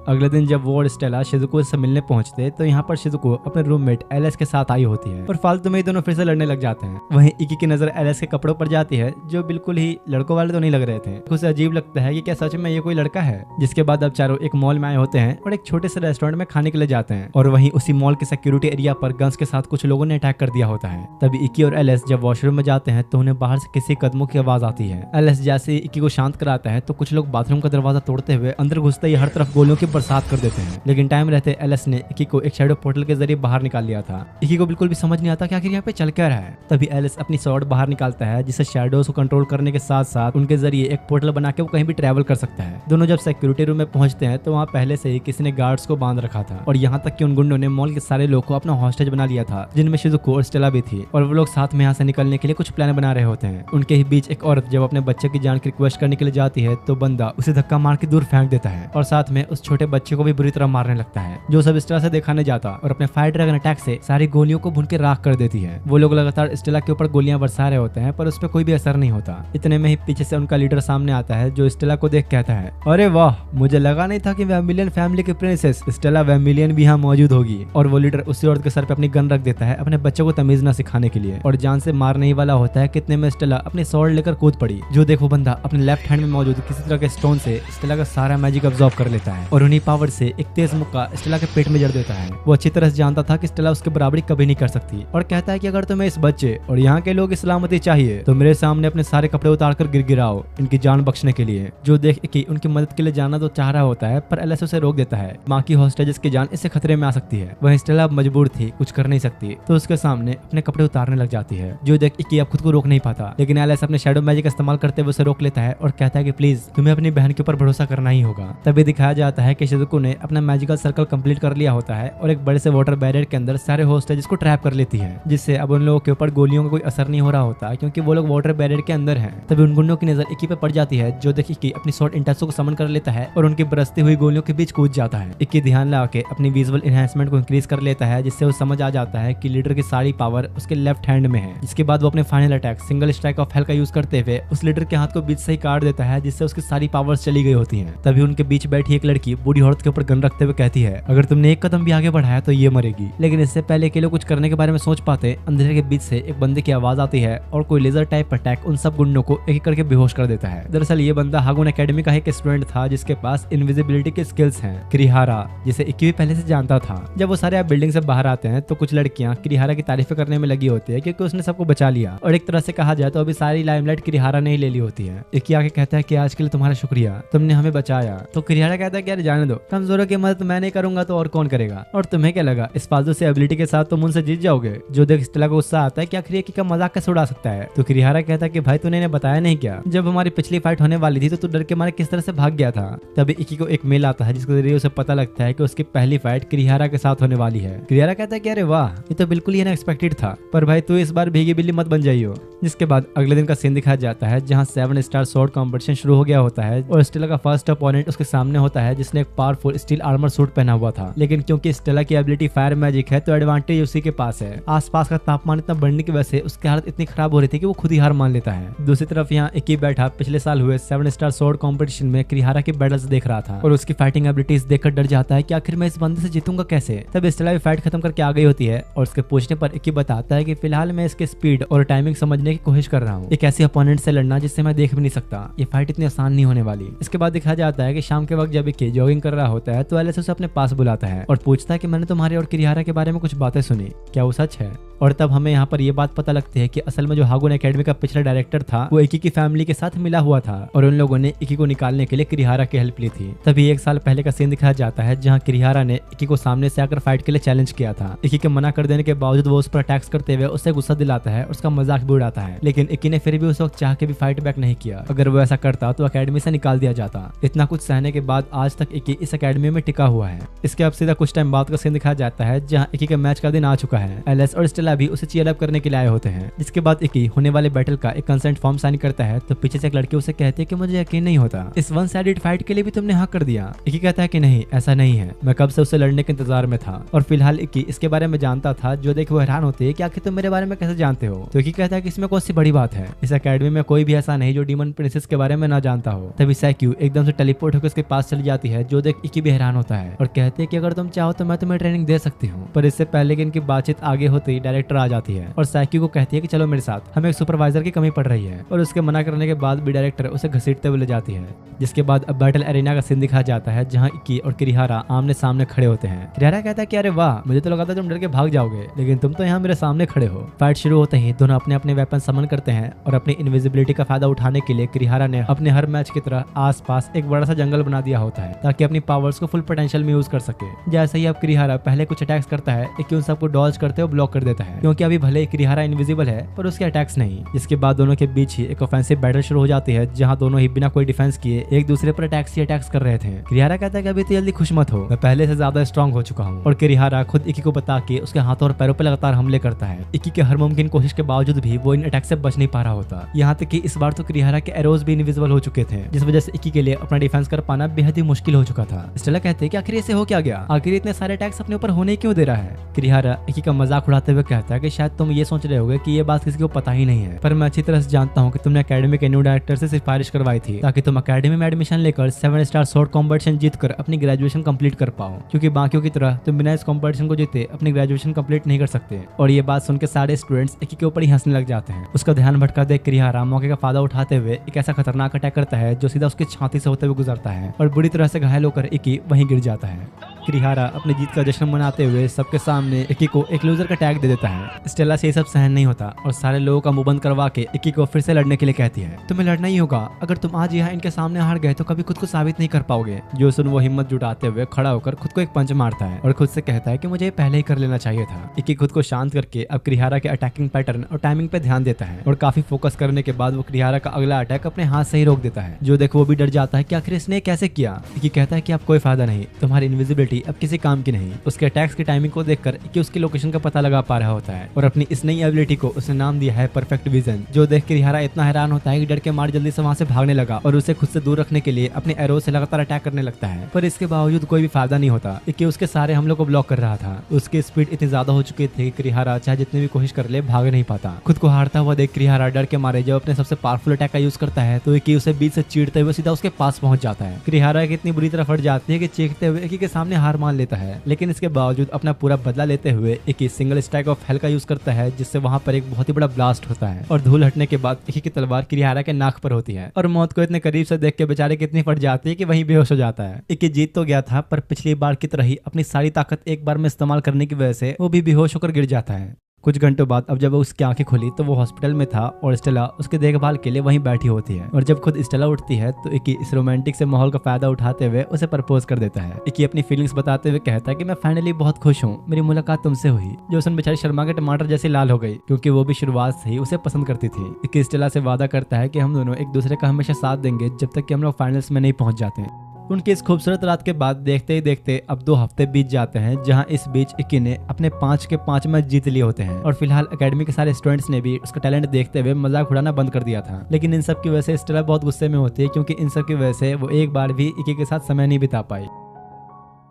अगले दिन जब वो और स्टेला शिजुको से मिलने पहुंचते, तो यहाँ पर शिजुको अपने रूममेट एलएस के साथ आई होती है और फालतू में ही दोनों फिर से लड़ने लग जाते हैं। वहीं इक्की की नजर एलएस के कपड़ों पर जाती है, जो बिल्कुल ही लड़कों वाले तो नहीं लग रहे थे। उसे अजीब लगता है कि क्या सच में ये कोई लड़का है। जिसके बाद अब चारों एक मॉल में आए होते हैं और एक छोटे से रेस्टोरेंट में खाने के लिए जाते हैं, और वहीं उसी मॉल के सिक्योरिटी एरिया पर गन्स के साथ कुछ लोगों ने अटैक कर दिया होता है। तभी इक्की और एलएस जब वॉशरूम में जाते हैं, तो उन्हें बाहर से किसी कदमों की आवाज आती है। एलएस जैसे इक्की को शांत कराता है, तो कुछ लोग बाथरूम का दरवाजा तोड़ते हुए अंदर घुसते ही हर तरफ गोलियों की बरसात कर देते हैं। लेकिन टाइम रहते एलएस ने इक्की को एक शैडो पोर्टल के जरिए बाहर निकाल लिया था। इक्की को बिल्कुल भी समझ नहीं आता कि आखिर यहाँ पे चल क्या रहा है। तभी एलएस अपनी स्वॉर्ड बाहर निकालता है, जिससे शैडोज को कंट्रोल करने के साथ साथ उनके जरिए एक पोर्टल बना के वो कहीं भी ट्रैवल कर सकता है। दोनों जब सिक्योरिटी रूम में पहुंचते हैं, तो वहाँ पहले से ही किसी ने गार्ड्स को बांध रखा था, और यहाँ तक कि उन गुंडों ने मॉल के सारे लोग को अपना हॉस्टेज बना लिया था, जिनमें शिजुको और स्टेला भी थी, और वो लोग साथ में यहाँ से निकलने के लिए कुछ प्लान बना रहे होते हैं। उनके ही बीच एक औरत जब अपने बच्चे की जान की रिक्वेस्ट करने के लिए जाती है, तो बंदा उसे धक्का मार के दूर फेंक देता है और साथ में उस छोटे छोटे बच्चे को भी बुरी तरह मारने लगता है, जो सब स्टेला से दिखाने जाता और अपने फायर ड्रैगन अटैक से सारी गोलियों को भून के राख कर देती है। वो लोग लगातार स्टेला के ऊपर गोलियां बरसा रहे होते हैं पर उस पर कोई भी असर नहीं होता। इतने में ही पीछे से उनका लीडर सामने आता है, जो स्टेला को देख कहता है, अरे वाह, मुझे लगा नहीं था कि वैम्बिलियन फैमिली की प्रिंसेस स्टेला वैम्बिलियन भी यहाँ मौजूद होगी। और वो लीडर उसी औरत के सर पे अपनी गन रख देता है अपने बच्चों को तमीज न सिखाने के लिए, और जान से मारने ही वाला होता है। कितने में स्टेला अपने स्वॉर्ड लेकर कूद पड़ी। जो देखो बंदा अपने लेफ्ट हैंड में मौजूद किसी तरह के स्टोन से स्टेला का सारा मैजिक अब्सॉर्ब कर लेता है और उन्हीं पावर से एक तेज मुक्का स्टेला के पेट में जड़ देता है। वो अच्छी तरह से जानता था कि स्टेला उसके बराबरी कभी नहीं कर सकती और कहता है कि अगर तुम्हें इस बच्चे और यहाँ के लोग की सलामती चाहिए तो मेरे सामने अपने सारे कपड़े उतार कर गिराओ इनकी जान बख्शने के लिए। जो देख कि उनकी मदद के लिए जाना तो चाह रहा होता है पर एलएस उसे रोक देता है। बाकी हॉस्टेजेस की जान इससे खतरे में आ सकती है। वहीं स्टेला मजबूर थी, कुछ कर नहीं सकती, तो उसके सामने अपने कपड़े उतारने लग जाती है। जो देख कि अब खुद को रोक नहीं पाता, लेकिन एलएस अपने शैडो मैजिक इस्तेमाल करते हुए उसे रोक लेता है और कहता है कि प्लीज तुम्हें अपनी बहन के ऊपर भरोसा करना ही होगा। तभी दिखाया जाता है कि शिजुको ने अपना मैजिकल सर्कल कंप्लीट कर लिया होता है और एक बड़े से वाटर बैरियर के अंदर सारे हॉस्टेजेस को ट्रैप कर लेती है, जिससे अब उन लोगों के ऊपर गोलियों का कोई असर नहीं हो रहा होता क्योंकि वो लोग वाटर बैरियर के अंदर हैं। तभी उन गुंडों की नजर इक्की पे पड़ जाती है, जो देखी कि अपनी शॉर्ट इंटेंसो को समन कर लेता है और उनकी बरसती हुई गोलियों के बीच कूद जाता है। इक्की ध्यान लगा के अपनी विजुअल एनहांसमेंट को इंक्रीज कर लेता है, जिससे वो समझ आ जाता है कि लीडर की सारी पावर उसके लेफ्ट हैंड में है। जिसके बाद वो अपने final attack single strike of hell का यूज करते हुए उस लीडर के हाथ को बीच से ही काट देता है, जिससे उसकी सारी पावर्स चली गई होती हैं। तभी उनके बीच बैठी एक लड़की बूढ़ी औरत के ऊपर गन रखते हुए कहती है, अगर तुमने एक कदम भी आगे बढ़ाया तो ये मरेगी। लेकिन इससे पहले के लोग कुछ करने के बारे में सोच पाते, अंधेरे के बीच से एक बंदे की आवाज आती है और कोई लेजर टाइप अटैक उन सब गुंडों को एक एक करके बेहोश कर देता है। दरअसल ये बंदा हागुन एकेडमी का एक स्टूडेंट था जिसके पास इनविजिबिलिटी के स्किल्स हैं, क्रिहारा, जिसे इक्की भी पहले से जानता था। जब वो सारे बिल्डिंग से बाहर आते हैं तो कुछ लड़कियां क्रिहारा की तारीफें करने में लगी होती है क्योंकि उसने सबको बचा लिया, और एक तरह से कहा जाए तो अभी सारी लाइमलाइट क्रिहारा ने ही ले ली होती है। इक्की आके कहता है कि आज के लिए तुम्हारा शुक्रिया, तुमने हमें बचाया। तो क्रिहारा कहता है कि यार जाने दो, कमजोरों की मदद मैं नहीं करूंगा तो और कौन करेगा, और तुम्हें क्या लगा इस फालतू से एबिलिटी के साथ तुम उनसे जीत जाओगे। जो देख स्टेला को गुस्सा आता है कि आखिर इक्की का मजाक कैसे उड़ा सकता है। तो क्रिहारा कहता है कि भाई तूने बताया नहीं क्या, जब हमारी पिछली फाइट होने वाली थी तो तू डर के मारे किस तरह से भाग गया था। तभी इक्की को एक मेल आता है जिसके जरिए उसे पता लगता है कि उसकी पहली फाइट क्रिहारा के साथ होने वाली है। क्रिहारा कहता है कि अरे वाह, ये तो बिल्कुल ही अनएक्सपेक्टेड था, पर भाई तू इस बार भीगी बिल्ली मत बन जाइयो। जिसके बाद अगले दिन का सीन दिखाया जाता है जहां 7 स्टार स्वॉर्ड कंपटीशन शुरू हो गया होता है और स्टेला का फर्स्ट अपोनेंट उसके सामने होता है जिसने एक पावरफुल स्टील आर्मर सूट पहना हुआ था। लेकिन क्योंकि स्टेला की एबिलिटी फायर मैजिक है तो एडवांटेज उसी के पास है। आसपास का तापमान इतना बढ़ने की वजह से उसकी हालत इतनी खराब हो रही थी कि वो खुद ही हार मान लेता है। दूसरी तरफ यहाँ इक्की बैठा पिछले साल हुए 7 स्टार स्वॉर्ड कंपटीशन में क्रिहारा की बैटल्स देख रहा था और उसकी फाइटिंग एबिलिटीज देखकर डर जाता है कि आखिर मैं इस बंदे से जीतूंगा कैसे। तब स्टेला भी फाइट खत्म करके आ गई होती है और उसके पूछने पर इक्की बताता है कि फिलहाल मैं इसके स्पीड और टाइमिंग समझने की कोशिश कर रहा हूँ, एक ऐसे अपोनेंट से लड़ना जिससे मैं देख भी नहीं सकता, ये फाइट इतनी आसान नहीं होने वाली। इसके बाद दिखाया जाता है कि शाम के वक्त जब इक्की जॉगिंग कर रहा होता है तो एलिस उसे अपने पास बुलाता है और पूछता है कि मैंने तुम्हारे और क्रिहारा के बारे में कुछ बातें सुनी, क्या वो सच है। और तब हमें यहाँ पर यह बात पता लगती है कि असल में जो हागुन एकेडमी का पिछला डायरेक्टर था वो इक्की की फैमिली के साथ मिला हुआ था और उन लोगों ने इक्की को निकालने के लिए क्रिहारा की हेल्प ली थी। तभी 1 साल पहले का सीन दिखाया जाता है जहाँ क्रिहारा ने इक्की को सामने से आकर फाइट के लिए चैलेंज किया था। इक्की के मना कर देने के बावजूद वो उस पर अटैक्स करते हुए उससे गुस्सा दिलाता है, उसका मजाक भी उड़ाता है, लेकिन इक्की ने फिर भी उस वक्त चाह के भी फाइट बैक नहीं किया। अगर वो ऐसा करता तो अकेडमी से निकाल दिया जाता। इतना कुछ सहने के बाद आज तक इक्की इस अकेडमी में टिका हुआ है। इसके अब सीधा कुछ टाइम बाद का सीन दिखाया जाता है जहाँ इक्की के मैच का दिन आ चुका है। एलिस और स्टेला भी उसे चीयर अप करने के लिए आए होते हैं। जिसके बाद इक्की होने वाले बैटल का एक कंसेंट फॉर्म साइन करता है तो पीछे से एक लड़की उसे कहती है कि मुझे यकीन नहीं होता, इस वन साइडेड फाइट के लिए भी तुमने हाँ कर दिया। इक्की कहता है कि नहीं, ऐसा नहीं है, मैं कब से उससे लड़ने के इंतजार में था और फिलहाल इक्की इसके बारे में जानता था। जो देख वो हैरान होती है कि आखिर तुम मेरे बारे में कैसे जानते हो। तो इक्की कहता है कि इसमें कौन सी बड़ी बात है, इस अकेडमी में कोई भी ऐसा नहीं जो डीमन प्रिंसेस के बारे में ना जानता हो। तभी सैक्यू एकदम से टेलीपोर्ट होकर उसके पास चली जाती है। जो देख इक्की भी हैरान होता है और कहते हैं कि अगर तुम चाहो तो मैं तुम्हें ट्रेनिंग दे सकती हूँ। पर इससे पहले कि इनकी बातचीत आगे होती डायरेक्टर आ जाती है और सैक्यू को कहती है कि चलो मेरे साथ, हमें एक सुपरवाइजर की कमी पड़ रही है। और उसके मना करने के बाद भी डायरेक्टर उसे घसीटते हुए ले जाती है। जिसके बाद अब बैटल एरिना का सीन दिखाया जाता है जहाँ इक्की और क्रिहारा आमने सामने खड़े होते हैं। क्रिहारा कहता है कि अरे वाह, मुझे तो लगा था तुम डर के भाग जाओगे, लेकिन तुम तो यहाँ मेरे सामने खड़े हो। फाइट शुरू होते ही दोनों अपने अपने वेपन समन करते हैं और अपनी इनविजिबिलिटी का फायदा उठाने के लिए क्रिहारा ने अपने हर मैच की तरह आसपास एक बड़ा सा जंगल बना दिया होता है ताकि अपनी पावर्स को फुल पोटेंशियल में यूज कर सके। जैसे ही अब क्रिहारा पहले कुछ अटैक्स करता है, इक्की उन सबको डॉज करते हुए ब्लॉक कर देता है क्योंकि अभी भले क्रिहारा इनविजिबल है पर उसके अटैक्स नहीं। जिसके बाद दोनों के बीच ही एक ऑफेंसिव बैटल शुरू हो जाती है जहां दोनों ही बिना कोई डिफेंस किए एक दूसरे पर अटैक्स कर रहे थे। क्रिहारा कहता है कि अभी तो जल्दी खुश मत हो, मैं पहले से ज्यादा स्ट्रांग हो चुका हूँ। और क्रिहारा खुद इक्की को बता के उसके हाथों और पैरों पर लगातार हमले करता है। इक्की के हर मुमकिन कोशिश के बावजूद भी वो इन अटैक से बच नहीं पा रहा होता। यहाँ तक कि इस बार तो क्रिहारा के एरोज भी इनविजिबल हो चुके थे जिस वजह से इक्की के लिए अपना डिफेंस कर पाना बेहद ही मुश्किल हो चुका था। स्टेला कहते कि आखिर ऐसे हो क्या गया, आखिर इतने सारे अटैक्स अपने ऊपर होने क्यों दे रहा है। किरिहारा इकी का मजाक उड़ाते हुए कहता है कि शायद तुम ये सोच रहे होगे कि ये बात किसी को पता ही नहीं है, पर मैं अच्छी तरह से जानता हूँ कि तुमने एकेडमी के न्यू डायरेक्टर से सिफारिश करवाई थी ताकि तुम एकेडमी में एडमिशन लेकर 7 स्टार शॉर्ट कॉम्पिटिशन जीतकर अपनी ग्रेजुएशन कंप्लीट कर पाओ, क्योंकि बाकियों की तरह तुम बिना इस कॉम्पिटिशन को जीते अपनी ग्रेजुएशन कंप्लीट नहीं कर सकते। और ये बात सुनकर सारे स्टूडेंट्स इकी के ऊपर ही हंसने लग जाते हैं। उसका ध्यान भटका देख किरिहारा मौके का फायदा उठाते हुए एक ऐसा खतरनाक अटैक करता है जो सीधा उसकी छाती से होते हुए गुजरता है और बुरी तरह से घायल होकर इकी वहीं गिर जाता है। किरिहारा अपनी जीत का जश्न मनाते हुए सबके सामने इकी को एक लूजर का टैग दे देता है। स्टेला से ये सब सहन नहीं होता और सारे लोगों का मुंह बंद करवा के इकी को फिर से लड़ने के लिए कहती है, तुम्हें लड़ना ही होगा, अगर तुम आज यहाँ इनके सामने हार गए तो कभी खुद को साबित नहीं कर पाओगे। जो सुन वो हिम्मत जुटाते हुए खड़ा होकर खुद को एक पंच मारता है और खुद से कहता है कि मुझे पहले ही कर लेना चाहिए था। इकी खुद को शांत करके अब किरिहारा के अटैकिंग पैटर्न और टाइमिंग पे ध्यान देता है और काफी फोकस करने के बाद वो किरिहारा का अगला अटैक अपने हाथ से ही रोक देता है। जो देख वो भी डर जाता है कि आखिर इसने कैसे किया। इकी कहता है कि अब कोई फायदा नहीं, तुम्हारी इनविजिबिलिटी अब किसी काम की नहीं। उसके अटैक्स की टाइमिंग को देखकर इकी उसकी लोकेशन का पता लगा पा रहा होता है और अपनी इस नई एबिलिटी को उसने नाम दिया है परफेक्ट विजन। जो देख किरिहारा इतना हैरान होता है कि डर के मार जल्दी से वहां से भागने लगा और उसे खुद से दूर रखने के लिए अपने एरो से लगातार अटैक करने लगता है, पर इसके बावजूद कोई भी फायदा नहीं होता। इकी उसके सारे हमलों को ब्लॉक कर रहा था। उसकी स्पीड इतनी ज्यादा हो चुकी थी कि किरिहारा चाहे जितनी भी कोशिश कर ले भाग नहीं पाता। खुद को हारता हुआ देख किरिहारा डर के मारे जब अपने सबसे पावरफुल अटैक का यूज करता है तो इकी उसे बीच से चीरते हुए सीधा उसके पास पहुंच जाता है। किरिहारा की इतनी बुरी तरह फट जाती है कि चीखते हुए इकी के सामने हार मान लेता है, लेकिन इसके बावजूद अपना पूरा बदला लेते हुए इकी सिंगल स्ट्राइक ऑफ हेल का यूज करता है, जिससे वहां पर एक बहुत ही बड़ा ब्लास्ट होता है और धूल हटने के बाद इकी की तलवार किरिहारा के नाक पर होती है और मौत को इतने करीब से देख के बेचारे की इतनी फट जाती है कि वहीं बेहोश हो जाता है। इकी जीत तो गया था, पर पिछली बार की तरह ही अपनी सारी ताकत एक बार में इस्तेमाल करने की वजह से वो भी बेहोश होकर गिर जाता है। कुछ घंटों बाद अब जब उसकी आंखें खुली तो वो हॉस्पिटल में था और स्टेला उसके देखभाल के लिए वहीं बैठी होती है और जब खुद स्टेला उठती है तो इकी इस रोमांटिक से माहौल का फायदा उठाते हुए उसे प्रपोज कर देता है। इकी अपनी फीलिंग्स बताते हुए कहता है कि मैं फाइनली बहुत खुश हूँ, मेरी मुलाकात तुमसे हुई। जो सुन बेचारी शर्मा के टमाटर जैसे लाल हो गई, क्योंकि वो भी शुरुआत से ही उसे पसंद करती थी। इकी स्टेला से वादा करता है कि हम दोनों एक दूसरे का हमेशा साथ देंगे जब तक कि हम लोग फाइनल्स में नहीं पहुंच जाते। उनकी इस खूबसूरत रात के बाद देखते ही देखते अब 2 हफ्ते बीत जाते हैं, जहां इस बीच इक्की ने अपने 5 के 5 मैच जीत लिए होते हैं और फिलहाल एकेडमी के सारे स्टूडेंट्स ने भी उसका टैलेंट देखते हुए मजाक उड़ाना बंद कर दिया था। लेकिन इन सब की वजह से स्टेला बहुत गुस्से में होती है, क्योंकि इन सब की वजह से वो एक बार भी इक्की के साथ समय नहीं बिता पाई।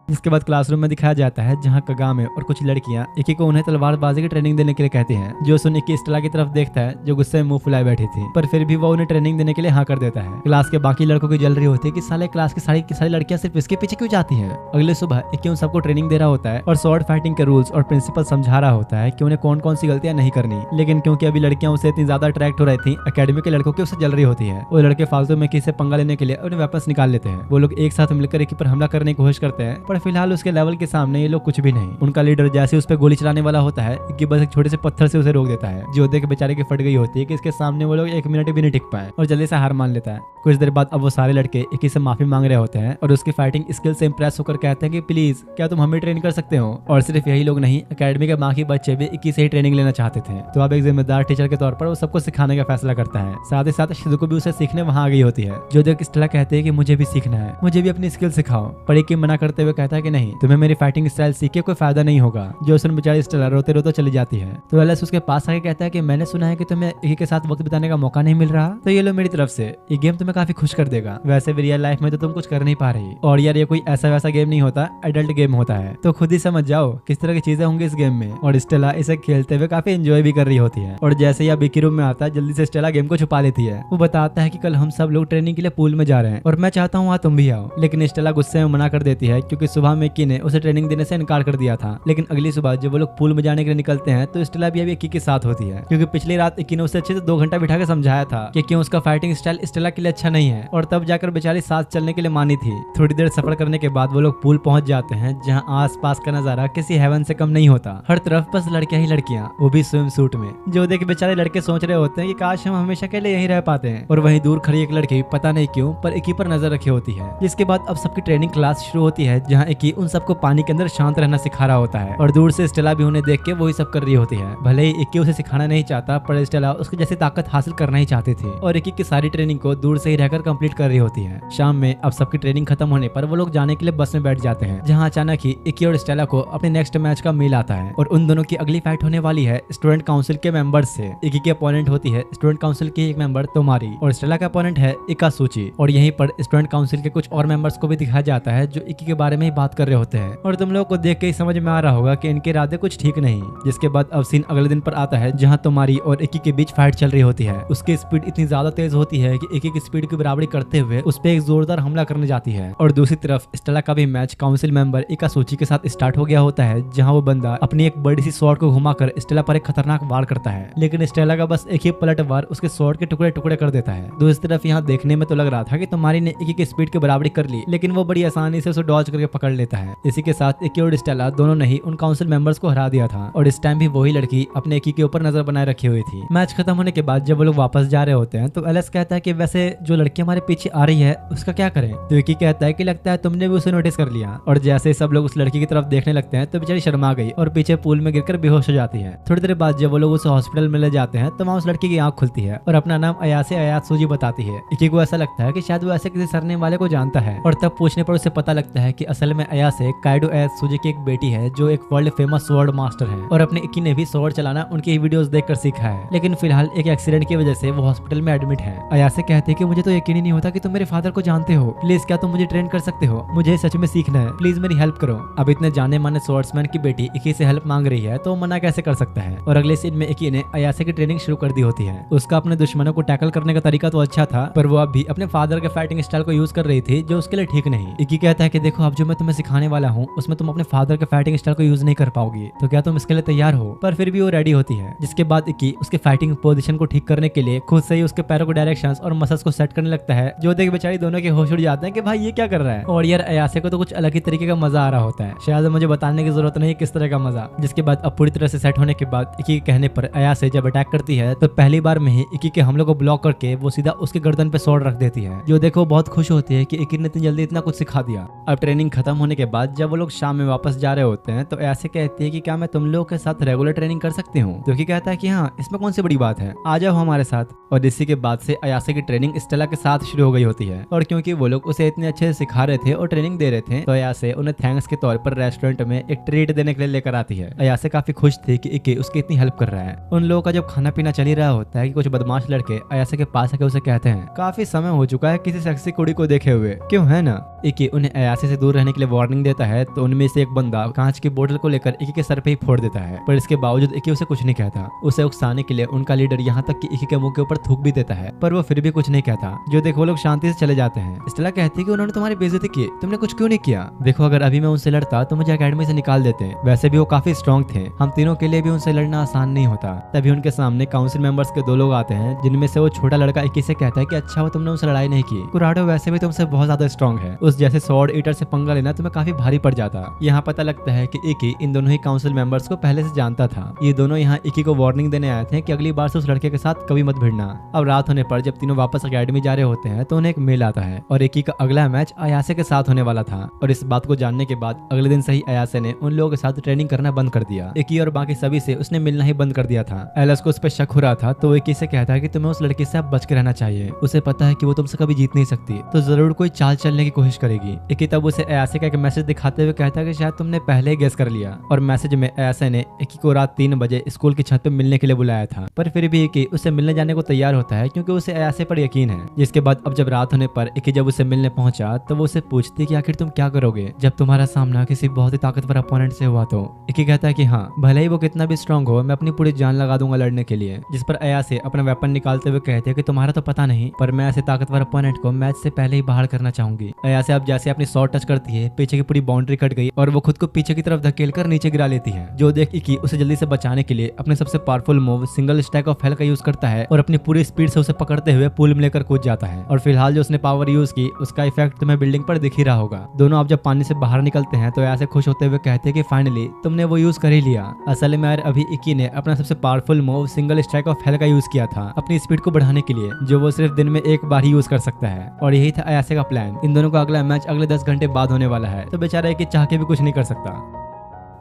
इसके बाद क्लासरूम में दिखाया जाता है जहां कगामे और कुछ लड़कियां इकी को उन्हें तलवारबाजी की ट्रेनिंग देने के लिए कहती हैं। जो सुन इकी स्टेला की तरफ देखता है जो गुस्से में मुंह फुलाए बैठी थी, पर फिर भी वो उन्हें ट्रेनिंग देने के लिए हाँ कर देता है। क्लास के बाकी लड़कों की जल रही होती है कि साले क्लास की सारी लड़कियां सिर्फ इसके पीछे क्यों जाती हैं। अगले सुबह इकी उन सबको ट्रेनिंग दे रहा होता है और स्वॉर्ड फाइटिंग के रूल्स और प्रिंसिपल समझा रहा होता है कि उन्हें कौन कौन सी गलतियां नहीं करनी। लेकिन क्योंकि अभी लड़कियां उसे इतनी ज्यादा अट्रैक्ट हो रही थी, एकेडमी के लड़कों की उसे जल रही होती है। वो लड़के फालतू में किसी से पंगा लेने के लिए उन्हें वापस निकाल लेते हैं। वो लोग एक साथ मिलकर इकी पर हमला करने की कोशिश करते हैं, पर फिलहाल उसके लेवल के सामने ये लोग कुछ भी नहीं। उनका लीडर जैसे उस पर गोली चलाने वाला होता है कि बस एक छोटे से पत्थर से उसे रोक देता है। जो देख बेचारे की फट गई होती है कि इसके सामने वो लोग 1 मिनट भी नहीं टिक पाए और जल्दी से हार मान लेता है। कुछ देर बाद अब वो सारे लड़के इक्की से माफी मांग रहे होते हैं और उसकी फाइटिंग स्किल से इंप्रेस होकर कहते हैं कि प्लीज क्या तुम हमें ट्रेन कर सकते हो। और सिर्फ यही लोग नहीं, एकेडमी के बाकी बच्चे भी इक्की से ही ट्रेनिंग लेना चाहते थे। तो अब एक जिम्मेदार टीचर के तौर पर वो सबको सिखाने का फैसला करता है। साथ ही साथ शिज़ुको भी उसे सीखने वहां आ गई होती है। जो देख स्टेला कहते हैं कि मुझे भी सीखना है, मुझे भी अपनी स्किल सिखाओ, पर इक्की मना करते हुए कहता है कि नहीं, तुम्हें मेरी फाइटिंग स्टाइल सीख के कोई फायदा नहीं होगा। जो सुन बेचारी स्टेला रोते रोते चली जाती है। तो एलिस उसके पास आके कहता है कि मैंने सुना है कि तुम्हें इक्की के साथ वक्त बिताने का मौका नहीं मिल रहा, तो ये लो मेरी तरफ से, ये गेम तुम्हें काफी खुश कर देगा। वैसे भी रियल लाइफ में तो तुम कुछ कर नहीं पा रही, और यार ये कोई ऐसा वैसा गेम नहीं होता, एडल्ट गेम होता है, तो खुद ही समझ जाओ किस तरह की चीजें होंगी इस गेम में। और स्टेला इसे खेलते हुए काफी एंजॉय भी कर रही होती है। और जैसे ही अब इक्की रूम में आता है, जल्दी से स्टेला गेम को छुपा लेती है। वो बताता है कि कल हम सब लोग ट्रेनिंग के लिए पूल में जा रहे हैं और मैं चाहता हूँ वहाँ तुम भी आओ। लेकिन स्टेला गुस्से में मना कर देती है, क्योंकि सुबह में इक्की ने उसे ट्रेनिंग देने से इनकार कर दिया था। लेकिन अगली सुबह जब वो लोग पूल में जाने के लिए निकलते हैं तो स्टेला भी अभी इक्की के साथ होती है, क्योंकि पिछली रात इक्की ने उसे अच्छे से 2 घंटा बिठा के समझाया था कि क्यों उसका फाइटिंग स्टाइल स्टेला के लिए अच्छा नहीं है, और तब जाकर बेचारी साथ चलने के लिए मानी थी। थोड़ी देर सफर करने के बाद वो लोग पूल पहुंच जाते हैं, जहां आसपास का नजारा किसी हेवन से कम नहीं होता। हर तरफ बस लड़कियां ही लड़कियां, वो भी स्विम सूट में। जो देख बेचारे लड़के सोच रहे होते हैं कि काश हम हमेशा के लिए यहीं रह पाते हैं। और वहीं दूर खड़ी एक लड़की पता नहीं क्यों पर इक्की पर नजर रखी होती है। जिसके बाद अब सबकी ट्रेनिंग क्लास शुरू होती है, जहाँ जहाँ इकी उन सबको पानी के अंदर शांत रहना सिखा रहा होता है और दूर से स्टेला भी उन्हें देख के वही सब कर रही होती है। भले ही इक्की उसे सिखाना नहीं चाहता पर स्टेला उसकी जैसी ताकत हासिल करना ही चाहती थी और इक्की की सारी ट्रेनिंग को दूर से ही रहकर कंप्लीट कर रही होती है। शाम में अब सबकी ट्रेनिंग खत्म होने पर वो लोग जाने के लिए बस में बैठ जाते हैं, जहाँ अचानक ही इक्की और स्टेला को अपने नेक्स्ट मैच का मेल आता है और उन दोनों की अगली फाइट होने वाली है स्टूडेंट काउंसिल के मेंबर्स से। इक्की की अपोनेंट होती है स्टूडेंट काउंसिल की एक मेंबर तोमारी और स्टेला का अपोनेंट है इकासुची। और यहीं पर स्टूडेंट काउंसिल के कुछ और मेंबर्स को भी दिखाया जाता है जो इक्की के बारे में ही बात कर रहे होते हैं और तुम लोगों को देख के ही समझ में आ रहा होगा कि इनके इरादे कुछ ठीक नहीं। जिसके बाद अब सीन अगले दिन पर आता है जहाँ तोमारी और इक्की के बीच फाइट चल रही होती है। उसकी स्पीड इतनी ज्यादा तेज होती है कि इक्की की स्पीड की बराबरी करते हुए उस पर एक जोरदार हमला करने जाती है। और दूसरी तरफ स्टेला का भी मैच काउंसिल मेंबर इकासुची के साथ स्टार्ट हो गया होता है, जहाँ वो बंदा अपनी एक बड़ी सी स्वॉर्ड को घुमाकर स्टेला पर एक खतरनाक वार करता है, लेकिन स्टेला का बस एक ही पलट वार उसके स्वॉर्ड के टुकड़े टुकड़े कर देता है। दूसरी तरफ यहाँ देखने में तो लग रहा था कि तोमारी ने इक्की की स्पीड की बराबरी कर ली, लेकिन वो बड़ी आसानी से उसे डॉज करके पकड़ लेता है। इसी के साथ इक्की और स्टेला दोनों ने ही उन काउंसिल मेंबर्स को हरा दिया था और इस टाइम भी वही लड़की अपने इक्की के ऊपर नजर बनाए रखी हुई थी। मैच खत्म होने के बाद जब वो लोग वापस जा रहे होते हैं तो एलेक्स कहता है कि वैसे जो लड़की हमारे पीछे आ रही है उसका क्या करें। तो इक्की कहता है कि लगता है तुमने भी उसे नोटिस कर लिया। और जैसे ही सब लोग उस लड़की की तरफ देखने लगते हैं तो बेचारी शर्मा गई और पीछे पूल में गिरकर बेहोश हो जाती है। थोड़ी देर बाद जब वो लोग उसे हॉस्पिटल में ले जाते हैं तो वहाँ उस लड़की की आंख खुलती है और अपना नाम अयासे अयात्सुजी बताती है। इक्की को ऐसा लगता है कि शायद वो ऐसे किसी सरने वाले को जानता है और तब पूछने पर उसे पता लगता है कि असल में अयासे काइडो अयात्सुजी की एक बेटी है जो एक वर्ल्ड फेमस स्वॉर्ड मास्टर है और अपने इक्की ने भी स्वॉर्ड चलाना उनकी वीडियोस देखकर सीखा है, लेकिन फिलहाल एक एक्सीडेंट की वजह से वो हॉस्पिटल में एडमिट है। अयासे कहते हैं कि मुझे तो यकीन ही नहीं होता कि तुम मेरे फादर को जानते हो, प्लीज क्या तुम मुझे ट्रेन कर सकते हो, मुझे सच में सीखना है, प्लीज मेरी हेल्प करो। अब इतने जाने माने स्वॉर्ड्समैन की बेटी इक्की से हेल्प मांग रही है तो मना कैसे कर सकता है। और अगले सीन में इक्की ने अयासे की ट्रेनिंग शुरू कर दी होती है। उसका अपने दुश्मनों को टैकल करने का तरीका तो अच्छा था पर वो अब भी अपने फादर के फाइटिंग स्टाइल को यूज कर रही थी जो उसके लिए ठीक नहीं। इक्की कहता है कि देखो अब जो मैं तुम्हें सिखाने वाला हूँ उसमें तुम अपने फादर के फाइटिंग स्टाइल को यूज नहीं कर पाओगी, तो क्या तुम इसके लिए तैयार हो। पर फिर भी वो रेडी होती है। जिसके बाद इक्की उसके फाइटिंग पोजीशन को ठीक करने के लिए खुद से ही उसके पैरों को डायरेक्शंस और मसल्स को सेट करने लगता है, जो देख बेचारी दोनों के होश उड़ जाते हैं कि भाई ये क्या कर रहा है। और यार अयासे को तो कुछ अलग ही तरीके का मजा आ रहा होता है, शायद मुझे बताने की जरूरत नहीं किस तरह का मजा। जिसके बाद अब पूरी तरह से सेट होने के बाद इक्की के कहने पर अयासे जब अटैक करती है तो पहली बार में ही इक्की के हमलों को ब्लॉक करके वो सीधा उसके गर्दन पे स्वॉर्ड रख देती है, जो देखो बहुत खुश होती है कि इक्की ने इतनी जल्दी इतना कुछ सिखा दिया। अब ट्रेनिंग खत्म होने के बाद जब वो लोग शाम में वापस जा रहे होते हैं तो अयासे कहती है कि क्या मैं तुम लोगों के साथ रेगुलर ट्रेनिंग कर सकती हूँ। तो इक्की कहता है कि हाँ इसमें कौन सी बड़ी बात है, आ जाओ हमारे साथ। और इसी के बाद से अयासे की ट्रेनिंग स्टेला के साथ शुरू हो गई होती है और क्योंकि वो लोग उसे इतने अच्छे से सिखा रहे थे और ट्रेनिंग दे रहे थे तो अयासे उन्हें थैंक्स के तौर पर रेस्टोरेंट में एक ट्रीट देने के लिए लेकर आती है। अयासे काफी खुश थी कि इक्की उसकी इतनी हेल्प कर रहा है। उन लोगों का जब खाना पीना चल ही रहा होता है कि कुछ बदमाश लड़के अयासे के पास आके उसे कहते हैं काफी समय हो चुका है किसी सेक्सी कुड़ी को देखे हुए, क्यों है ना। इक्की उन्हें अयासे से दूर रहने के लिए वार्निंग देता है तो उनमें से एक बंदा कांच की बोतल को लेकर इक्की के सर पे ही फोड़ देता है, पर इसके बावजूद इक्की उसे कुछ नहीं कहता। उसे उकसाने के लिए उनका लीडर यहाँ तक कि इक्की के मुंह के ऊपर थूक भी देता है पर वो फिर भी कुछ नहीं कहता, जो देखो लोग शांति से चले जाते हैं। स्टेला कहती है कि उन्होंने तुम्हारी बेइज्जती की, तुमने कुछ क्यों नहीं किया। देखो अगर अभी मैं उनसे लड़ता तो मुझे अकेडमी से निकाल देते, वैसे भी वो काफी स्ट्रॉन्ग थे, हम तीनों के लिए भी उनसे लड़ना आसान नहीं होता। तभी उनके सामने काउंसिल मेंबर्स के 2 लोग आते हैं जिनमें से वो छोटा लड़का इक्की से कहता है कि अच्छा वो तुमने उनसे लड़ाई नहीं की, कुराडो वैसे भी तुमसे बहुत ज्यादा स्ट्रॉन्ग है, उस जैसे स्वॉर्ड ईटर से पंगा लेना तुम्हें काफी भारी पड़ जाता। यहाँ पता लगता है कि इक्की इन दोनों ही काउंसिल मेंबर्स को पहले से जानता था। ये दोनों यहाँ इक्की को वार्निंग देने आए थे कि अगली बार से उस लड़के के साथ कभी मत भिड़ना। अब रात होने पर जब तीनों वापस अकेडमी जा रहे होते हैं तो उन्हें एक मेल आता है और इक्की का अगला मैच अयासे के साथ होने वाला था। और इस बात को जानने के बाद अगले दिन से ही अयासे ने उन लोगों के साथ ट्रेनिंग करना बंद कर दिया। इक्की और बाकी सभी से उसने मिलना ही बंद कर दिया था। एलेक्स को उस पर शक हो रहा था तो इक्की से कहता है कि तुम्हें उस लड़की से अब बच के रहना चाहिए, उसे पता है कि वो तुमसे कभी जीत नहीं सकती, तो जरूर कोई चाल चलने की कोशिश करेगी। इक्की तब उसे अयासे का एक मैसेज दिखाते हुए कहता है कि शायद तुमने पहले ही गेस कर लिया। और मैसेज में अयासे ने इक्की को रात 3 बजे स्कूल की छत पे मिलने के लिए बुलाया था, पर फिर भी इक्की उसे मिलने जाने को तैयार होता है क्योंकि उसे अयासे पर यकीन है। जिसके बाद अब जब रात होने पर इक्की जब उसे मिलने पहुंचा तो वो उसे पूछती कि आखिर तुम क्या करोगे जब तुम्हारा सामना किसी बहुत ही ताकतवर अपोनेंट से हुआ। तो इक्की कहता है कि हाँ भले ही वो कितना भी स्ट्रॉन्ग हो मैं अपनी पूरी जान लगा दूंगा लड़ने के लिए। जिस पर अयासे अपना वेपन निकालते हुए कहते हैं कि तुम्हारा तो पता नहीं पर मैं ऐसे ताकतवर अपोनेंट को मैच से पहले ही बाहर करना चाहूंगी। अयासे अब जैसे अपनी शॉट टच करती है पीछे की पूरी बाउंड्री कट गई और वो खुद को पीछे की तरफ धकेल कर नीचे गिरा लेती है, जो देख इक्की उसे जल्दी से बचाने के लिए अपने सबसे powerful move single stack of hell का यूज करता है और अपनी पूरी स्पीड से उसे पकड़ते हुए पूल में लेकर कूद जाता है। और फिलहाल जो उसने पावर यूज की उसका इफेक्ट तुम्हें बिल्डिंग पर दिख ही रहा होगा। दोनों अब जब पानी से बाहर निकलते हैं तो अयासे खुश होते हुए कहते हैं कि फाइनली तुमने वो यूज कर ही लिया। असल में अभी इक्की ने अपना सबसे powerful move single strike of hell का यूज किया था अपनी स्पीड को बढ़ाने के लिए, जो वो सिर्फ दिन में एक बार ही यूज कर सकता है। और यही था अयासे का प्लान। इन दोनों का अगला मैच अगले 10 घंटे बाद होने वाला है, तो बेचारा एक चाह के भी कुछ नहीं कर सकता।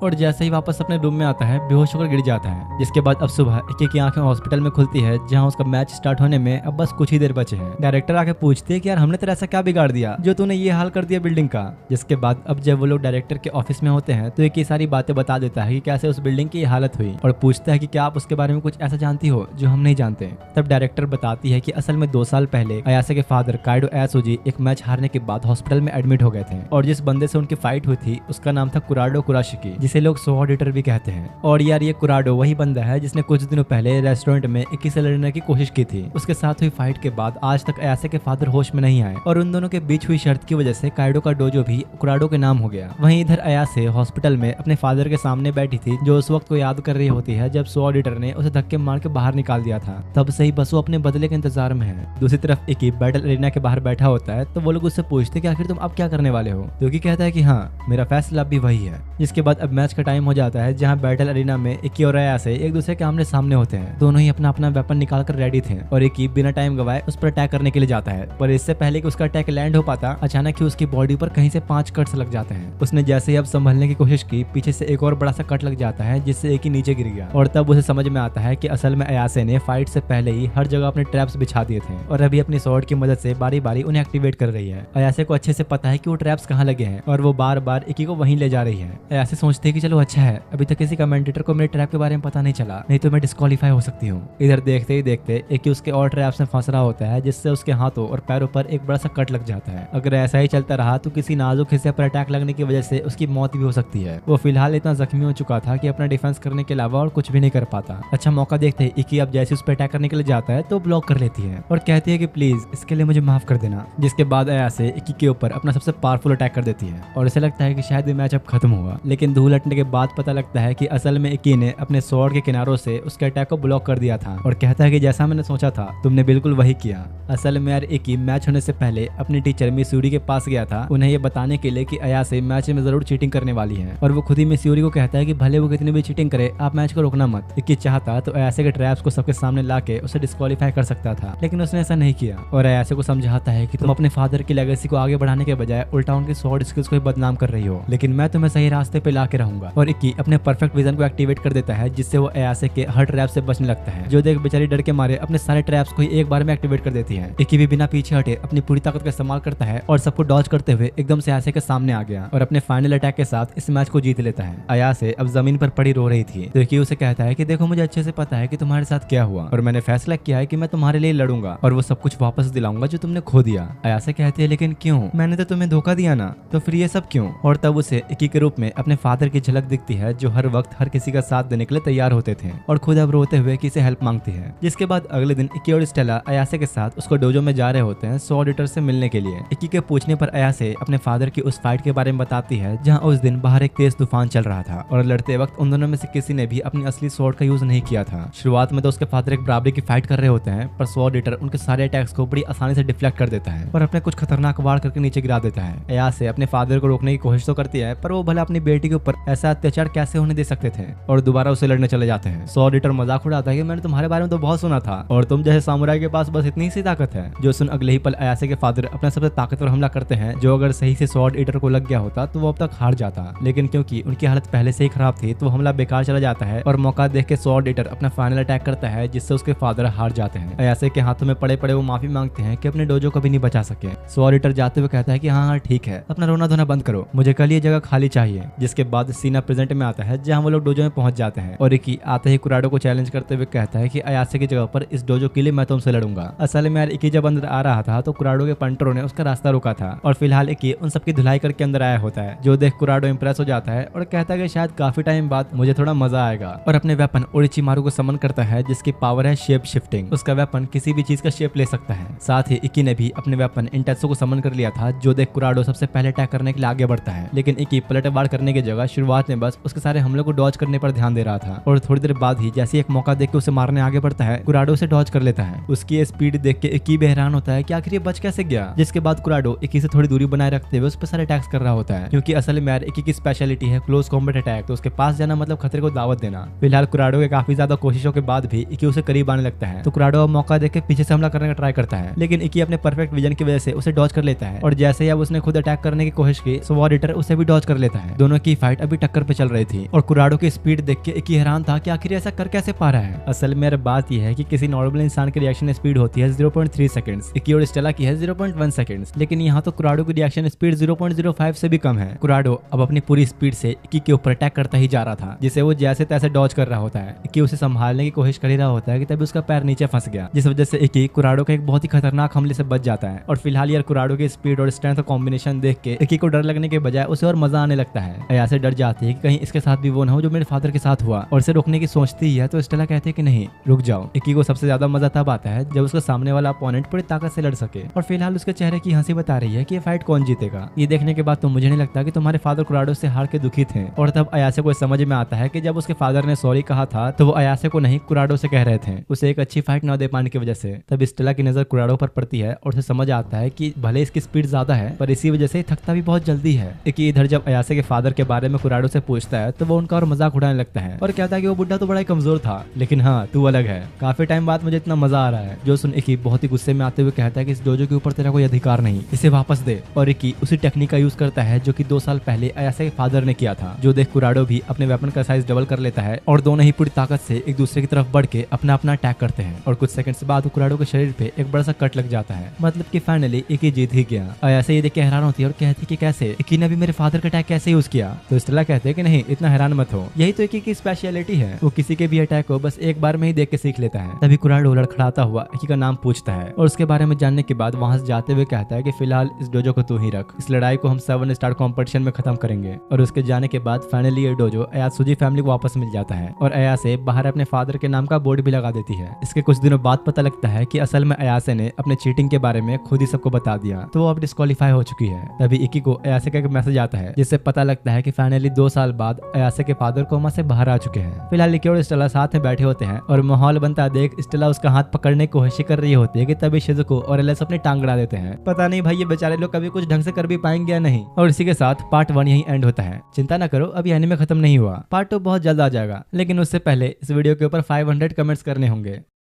और जैसे ही वापस अपने रूम में आता है बेहोश होकर गिर जाता है। जिसके बाद अब सुबह इक्की की आंखें हॉस्पिटल में खुलती है, जहां उसका मैच स्टार्ट होने में अब बस कुछ ही देर बचे हैं। डायरेक्टर आके पूछते हैं कि यार हमने तेरा ऐसा क्या बिगाड़ दिया जो तूने ये हाल कर दिया बिल्डिंग का। जिसके बाद अब जब वो लोग डायरेक्टर के ऑफिस में होते हैं तो इक्की सारी बातें बता देता है कि कैसे उस बिल्डिंग की हालत हुई, और पूछता है कि क्या आप उसके बारे में कुछ ऐसा जानती हो जो हम नहीं जानते। तब डायरेक्टर बताती है कि असल में 2 साल पहले अयासे के फादर काइडो एसोजी एक मैच हारने के बाद हॉस्पिटल में एडमिट हो गए थे, और जिस बंदे से उनकी फाइट हुई थी उसका नाम था कुराडो कुराशिकी, जिसे लोग सो ऑडिटर भी कहते हैं। और यार ये कुराडो वही बंदा है जिसने कुछ दिनों पहले रेस्टोरेंट में इक्की से लड़ने की कोशिश की थी। उसके साथ हुई फाइट के बाद आज तक अयासे के फादर होश में नहीं आए, और उन दोनों के बीच हुई शर्त की वजह से काइडो का डोजो भी कुराडो के नाम हो गया। वहीं इधर अयासे हॉस्पिटल में अपने फादर के सामने बैठी थी, जो उस वक्त को याद कर रही होती है जब सो ऑडिटर ने उसे धक्के मार के बाहर निकाल दिया था। तब से ही बस वो अपने बदले के इंतजार में है। दूसरी तरफ इक्की बैटल एरिना के बाहर बैठा होता है, तो वो लोग उससे पूछते कि आखिर तुम अब क्या करने वाले हो, तो इक्की कहता है कि हाँ मेरा फैसला भी वही है। जिसके बाद अब मैच का टाइम हो जाता है, जहाँ बैटल एरिना में इक्की और अयासे एक दूसरे के आमने सामने होते हैं। दोनों ही अपना अपना वेपन निकाल कर रेडी थे, और इक्की बिना टाइम गवाए उस पर अटैक करने के लिए जाता है। पर इससे पहले कि उसका अटैक लैंड हो पाता, अचानक ही उसकी बॉडी पर कहीं से 5 कट्स लग जाते हैं। उसने जैसे ही अब संभलने की कोशिश की, पीछे से एक और बड़ा सा कट लग जाता है, जिससे इक्की नीचे गिर गया। और तब उसे समझ में आता है कि असल में अयासे ने फाइट से पहले ही हर जगह अपने ट्रैप्स बिछा दिए थे, और अभी अपनी स्वॉर्ड की मदद से बारी बारी उन्हें एक्टिवेट कर रही है। अयासे को अच्छे से पता है कि वो ट्रैप्स कहाँ लगे हैं, और वो बार बार इक्की को वहीं ले जा रही है। अयासे सोचते हैं कि चलो अच्छा है, अभी तक किसी कमेंटेटर को मेरे ट्रैप के बारे में पता नहीं चला, नहीं तो मैं डिस्क्वालीफाई हो सकती हूँ। इधर देखते ही देखते इक्की उसके और ट्रैप्स में फंस रहा होता है, जिससे उसके हाथों और पैरों पर एक बड़ा सा कट लग जाता है। अगर ऐसा ही चलता रहा तो किसी नाजुक हिस्से पर अटैक लगने की वजह से उसकी मौत भी हो सकती है। वो फिलहाल इतना जख्मी हो चुका था कि अपना डिफेंस करने के अलावा और कुछ भी नहीं कर पाता। अच्छा मौका देखते ही इक्की अब जैसे उस पर अटैक करने के लिए जाता है तो ब्लॉक कर लेती है और कहती है कि प्लीज इसके लिए मुझे माफ कर देना। जिसके बाद अयासे इक्की के ऊपर अपना सबसे पावरफुल अटैक कर देती है, और इसे लगता है कि शायद ये मैच अब खत्म हुआ। लेकिन धूल हटने के बाद पता लगता है कि असल में इक्की ने अपने स्वॉर्ड के किनारों से उसके अटैक को ब्लॉक कर दिया था, और कहता है कि जैसा मैंने सोचा था तुमने बिल्कुल वही किया। असल में यार इक्की मैच होने से पहले अपनी टीचर मिसूरी के पास गया था, उन्हें ये बताने के लिए कि अयासे मैच में जरूर चीटिंग करने वाली है, और वो खुद ही मिसूरी को कहता है कि भले वो कितनी भी चीटिंग करे आप मैच को रोकना मत। इक्की चाहता तो अयासे के ट्रैप्स को सबके सामने लाके उसे डिस्क्वालीफाई कर सकता था, लेकिन उसने ऐसा नहीं किया, और अयासे को समझाता है कि तुम अपने फादर की लेगेसी को आगे बढ़ाने के बजाय उल्टा उनकी स्वॉर्ड स्किल्स को बदनाम कर रही हो, लेकिन मैं तुम्हें सही रास्ते पे लाके रहूंगा। और इक्की अपने परफेक्ट विजन को एक्टिवेट कर देता है, जिससे वो अयासे के हर ट्रैप से बचने लगता है, जो देख बेचारी डर के मारे अपने सारे ट्रैप्स को ही एक बार में एक्टिवेट कर देती है। इक्की भी बिना पीछे हटे अपनी पूरी ताकत का इस्तेमाल करता है और सबको डॉज करते हुए एकदम से अयासे के सामने आ गया, और अपने फाइनल अटैक के साथ इस मैच को जीत लेता है। अयासे अब जमीन पर पड़ी रो रही थी, तो इक्की उसे कहता है कि देखो मुझे अच्छे से पता है कि तुम्हारे साथ क्या हुआ, और मैंने फैसला किया है कि मैं तुम्हारे लिए लड़ूंगा और वो सब कुछ वापस दिलाऊंगा जो तुमने खो दिया। अयासे कहती है लेकिन क्यों, मैंने तो तुम्हें धोखा दिया ना, तो फिर ये सब क्यों। और तब उसे इक्की के रूप में अपने फादर की झलक दिखती है, जो हर वक्त हर किसी का साथ देने के लिए तैयार होते थे, और खुद अब रोते हुए किसी हेल्प मांगती है। जिसके बाद अगले दिन इक्की और स्टेला अयासे के साथ उसको डोजो में जा रहे होते हैं सो ऑडिटर से मिलने के लिए। इक्की के पूछने पर अयासे अपने फादर की उस फाइट के बारे में बताती है, जहां उस दिन बाहर एक तेज तूफान चल रहा था, और लड़ते वक्त उन दोनों में से किसी ने भी अपनी असली स्वॉर्ड का यूज नहीं किया था। शुरुआत में तो उसके फादर एक बराबरी की फाइट कर रहे होते हैं, पर सो ऑडिटर उनके सारे अटैक्स को बड़ी आसानी से डिफ्लेक्ट कर देता है और अपने कुछ खतरनाक वार करके नीचे गिरा देता है। अयासे अपने फादर को रोकने की कोशिश तो करती है, पर वो भला अपनी बेटी के ऊपर ऐसा अत्याचार कैसे होने दे सकते थे, और दोबारा उसे लड़ने चले जाते हैं। सो ऑडिटर मजाक उड़ाता है कि मैंने तुम्हारे बारे में तो बहुत सुना था, और तुम जैसे सामुराई के पास बस इतनी सी ताकत है। जो सुन अगले ही पल अयासे के फादर अपना सबसे ताकतवर हमला करते हैं, जो अगर सही से सो ऑडिटर को लग गया होता तो वो अब तक हार जाता, लेकिन क्योंकि उनकी हालत पहले से ही खराब थी तो हमला बेकार चला जाता है, और मौका देख के सो ऑडिटर अपना फाइनल अटैक करता है, जिससे उसके फादर हार जाते हैं। अयासे के हाथों में पड़े पड़े वो माफी मांगते हैं कि अपने डोजो कभी नहीं बचा सके। सो ऑडिटर जाते हुए कहता है कि हाँ ठीक है, अपना रोना धोना बंद करो, मुझे कल ये जगह खाली चाहिए। जिसके बाद सीना प्रेजेंट में आता है, जहाँ वो लोग डोजो में पहुंच जाते हैं, और इक्की आते ही कुराडो को चैलेंज करते हुए कहता है कि अयासे की जगह पर इस डोजो के लिए मैं तुमसे लड़ूंगा। असल में यार इक्की जब अंदर आ रहा था तो कुराडो के पंटरों ने उसका रास्ता रोका था, और फिलहाल इक्की उन सबकी धुलाई करके अंदर आया होता है, जो देख कुराडो इंप्रेस हो जाता है और कहता है कि शायद काफी टाइम बाद मुझे थोड़ा मजा आएगा, और अपने वेपन ओरिचिमारू को समन करता है, जिसकी पावर है शेप शिफ्टिंग। उसका वेपन किसी भी चीज का शेप ले सकता है। साथ ही इक्की ने भी अपने वेपन इंटेत्सु को समन कर लिया था, जो देख कुराडो सबसे पहले अटैक करने के लिए आगे बढ़ता है, लेकिन इक्की पलटवार करने की जगह शुरुआत में बस उसके सारे हमलों को डॉज करने पर ध्यान दे रहा था और थोड़ी देर बाद ही जैसे एक मौका देख के उसे मारने आगे बढ़ता है, कुराडो उसे डॉज कर लेता है। उसकी ये स्पीड देख के इकी भी हैरान होता है कि आखिर ये बच कैसे गया। जिसके बाद कुराडो इकी से थोड़ी दूरी बनाए रखते हुए उस पर सारे अटैक्स कर रहा होता है, क्योंकि असल में यार इकी की स्पेशलिटी है क्लोज कॉम्बैट अटैक, तो उसके पास जाना मतलब खतरे को दावत देना। फिलहाल कुराडो के काफी ज्यादा कोशिशों के बाद भी इकी उसे करीब आने लगता है, तो कुराडो अब मौका देख के पीछे से हमला करने का ट्राई करता है, लेकिन इकी अपने परफेक्ट विजन की वजह से उसे डॉज कर लेता है और जैसे ही अब उसने खुद अटैक करने की कोशिश की, स्वॉर्ड ईटर उसे भी डॉज कर लेता है। दोनों की फाइट अभी टक्कर पे चल रही थी और कुराडो की स्पीड देख के इकी हैरान था कि आखिर ऐसा कर कैसे पा रहा है। असल में बात यह है कि किसी नॉर्मल इंसान की रिएक्शन स्पीड होती है 0.3 सेकंड्स, इकी और स्टेला की है 0.1 सेकंड्स, लेकिन यहाँ तो कुराडो की रिएक्शन स्पीड 0.05 से भी कम है। कुराडो अब अपनी पूरी स्पीड से इकी के ऊपर अटैक करता ही जा रहा था, जिसे वो जैसे तैसे डॉज कर रहा होता है। इकी उसे संभालने की कोशिश कर ही रहा होता है कि तभी उसका पैर नीचे फंस गया, जिस वजह से इकी कुराडो के एक बहुत ही खतरनाक हमले से बच जाता है। और फिलहाल यार कुराडो की स्पीड और स्ट्रेंथ का कॉम्बिनेशन देख के इकी को डर लगने के बजाय उसे और मजा आने लगता है। अयासे डर जाती है कि कहीं इसके साथ भी वो ना हो जो मेरे फादर के साथ हुआ, और इसे रोकने की सोचती ही है, तो स्टेला कहते हैं कि नहीं रुक जाओ। इकी को सबसे ज्यादा मजा तब आता है जब उसका सामने वाला अपोनेंट पूरी ताकत से लड़ सके। और फिलहाल उसके चेहरे की हंसी बता रही है कि ये फाइट कौन जीतेगा। ये देखने के बाद तो मुझे नहीं लगता कि तुम्हारे फादर कुराडो से हार के दुखी थे। और तब अयासे को समझ में आता है कि जब उसके फादर ने सॉरी कहा था तो वो अयासे को नहीं कुराडो से कह रहे थे, उसे एक अच्छी फाइट न दे पाने की वजह से। तब स्टेला की नजर कुराडो पर पड़ती है और उसे समझ आता है कि भले इसकी स्पीड ज्यादा है पर इसी वजह से थकता भी बहुत जल्दी है। इकी इधर जब अयासे के फादर के बारे में कुराडो से पूछता है तो वो उनका और मजाक उड़ाने लगता है और कहता है कि वो बुड्ढा तो बड़ा ही कमजोर था, लेकिन हाँ तू अलग है। काफी टाइम बाद मुझे इतना मजा आ रहा है। जो सुन इकी बहुत ही गुस्से में आते हुए कहता है कि इस डोजो के ऊपर तेरा कोई अधिकार नहीं, इसे वापस दे। और इकी उसी टेक्निक का यूज करता है जो कि 2 साल पहले अयासे के फादर ने किया था, जो देख कुराडो भी अपने वेपन का साइज डबल कर लेता है और दोनों ही पूरी ताकत से एक दूसरे की तरफ बढ़ के अपना अपना अटैक करते हैं। और कुछ सेकंड्स बाद कुराडो के शरीर पे एक बड़ा सा कट लग जाता है, मतलब कि फाइनली इकी जीत ही गया। अयासे ये देख के हैरान होती है और कहती है कि कैसे इकी ने भी मेरे फादर का अटैक कैसे यूज किया। तो स्टेला कहते हैं कि नहीं इतना हैरान मत हो, यही तो इकी की स्पेशलिटी है, वो किसी के भी अटैक को बस एक बार में ही देख के सीख लेता है। तभी कुराडो लड़खड़ाता हुआ इकी का नाम पूछता है और उसके बारे में जानने के बाद वहां से जाते हुए कहता है कि फिलहाल इस डोजो को तू ही रख, इस लड़ाई को हम 7 स्टार कॉम्पिटिशन में खत्म करेंगे। और उसके जाने के बाद फाइनली ये डोजो अयासुजी फैमिली को वापस मिल जाता है और अयासे बाहर अपने फादर के नाम का बोर्ड भी लगा देती है। इसके कुछ दिनों बाद पता लगता है कि असल में अयासे ने अपने चीटिंग के बारे में खुद ही सबको बता दिया, तो वो अब डिस्क्वालीफाई हो चुकी है। तभी इकी को अयासे का एक मैसेज आता है जिससे पता लगता है कि फाइनली 2 साल बाद अयासे के फादर कोमा से बाहर आ चुके हैं। फिलहाल इकी और स्टेला साथ में बैठे होते हैं और माहौल बनता देख स्टेला उसका हाथ पकड़ने की कोशिश कर रही होती है कि तभी शिजुको और एलिस अपनी टांग अड़ा देते हैं। पता नहीं भाई ये बेचारे लोग कभी कुछ ढंग से कर भी पाएंगे या नहीं। और इसी के साथ पार्ट 1 यही एंड होता है। चिंता ना करो, अभी एनीमे खत्म नहीं हुआ, पार्ट 2 बहुत जल्द आ जाएगा, लेकिन उससे पहले इस वीडियो के ऊपर 500 कमेंट्स करने होंगे।